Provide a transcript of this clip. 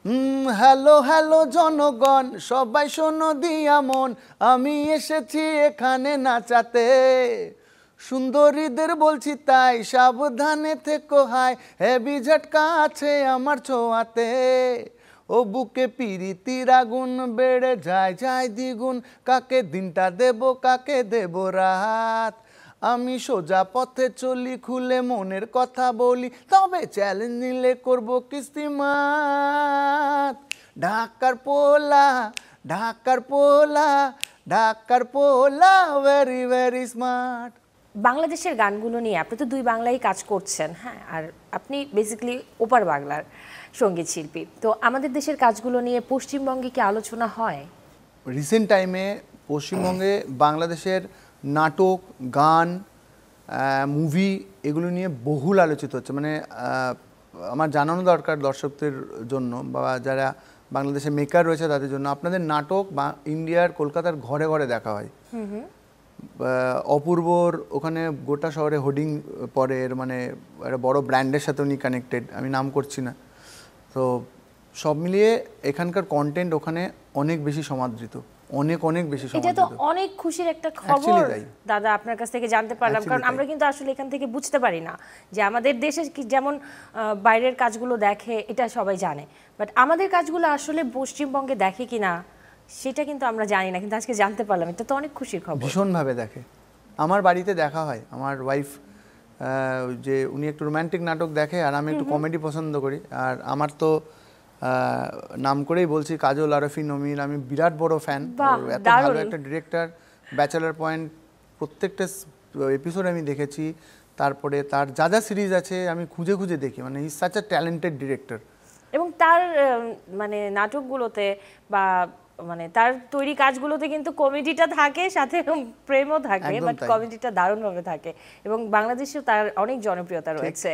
Hello hello জনগণ, সবাই শোনো দিয়া মন, আমি এসেছি এখানে নাচাতে। সুন্দরীদের বলছি তাই সাবধানে থেকো হাই, হেভি ঝটকা আছে আমার ছোঁয়াতে। ও বুকে পিরিতির আগুন বেড়ে যায় যায় দ্বিগুণ, কাকে দিনটা দেব কাকে দেব রাত। আমি সোজা পথে চলি, খুলে মনের কথা বলি, তবে চ্যালেঞ্জ নিলে করব কিস্তিমাত। ঢাকার পোলা, ঢাকার পোলা, ঢাকার পোলা, ভেরি ভেরি স্মার্ট। বাংলাদেশের গানগুলো নিয়ে আপনি তো দুই বাংলায় কাজ করছেন, হ্যাঁ, আর আপনি বেসিক্যালি ওপার বাংলার সঙ্গীত শিল্পী। তো আমাদের দেশের কাজগুলো নিয়ে পশ্চিমবঙ্গে কি আলোচনা হয়? রিসেন্ট টাইমে পশ্চিমবঙ্গে বাংলাদেশের নাটক, গান, মুভি এগুলো নিয়ে বহুল আলোচিত হচ্ছে। মানে আমার জানানো দরকার দর্শকদের জন্য বা যারা বাংলাদেশে মেকার রয়েছে তাদের জন্য, আপনাদের নাটক বা ইন্ডিয়ার কলকাতার ঘরে ঘরে দেখা হয়। অপূর্বর ওখানে গোটা শহরে হোর্ডিং পরে, মানে একটা বড় ব্র্যান্ডের সাথে উনি কানেক্টেড, আমি নাম করছি না। তো সব মিলিয়ে এখানকার কন্টেন্ট ওখানে অনেক বেশি সমাদৃত, অনেক অনেক বেশি এটা তো সমাদৃত। অনেক খুশির একটা খবর দাদা, আপনার কাছ থেকে জানতে পারলাম, কারণ আমরা কিন্তু আসলে এখান থেকে বুঝতে পারি না যে আমাদের দেশে যেমন বাইরের কাজগুলো দেখে এটা সবাই জানে, বাট আমাদের কাজগুলো আসলে পশ্চিমবঙ্গে দেখে কিনা সেটা কিন্তু আমরা জানি না, কিন্তু আজকে জানতে পারলাম, এটা তো অনেক খুশির খবর। ভীষণভাবে দেখে, আমার বাড়িতে দেখা হয়। আমার ওয়াইফ যে উনি একটু রোম্যান্টিক নাটক দেখে আর আমি একটু কমেডি পছন্দ করি। আর আমার তো নাম করেই বলছি, কাজল আরফিন নমির আমি বিরাট বড় ফ্যান। এত ভালো একটা ডিরেক্টর, ব্যাচেলার পয়েন্ট প্রত্যেকটা এপিসোড আমি দেখেছি। তারপরে তার যা যা সিরিজ আছে আমি খুঁজে খুঁজে দেখি, মানে he is such a talented director. এবং তার মানে নাটকগুলোতে বা মানে তার তৈরি কাজগুলোতে কিন্তু কমেডিটা থাকে, সাথে প্রেমও থাকে, বাট কমেডিটা দারুণভাবে থাকে এবং বাংলাদেশেও তার অনেক জনপ্রিয়তা রয়েছে।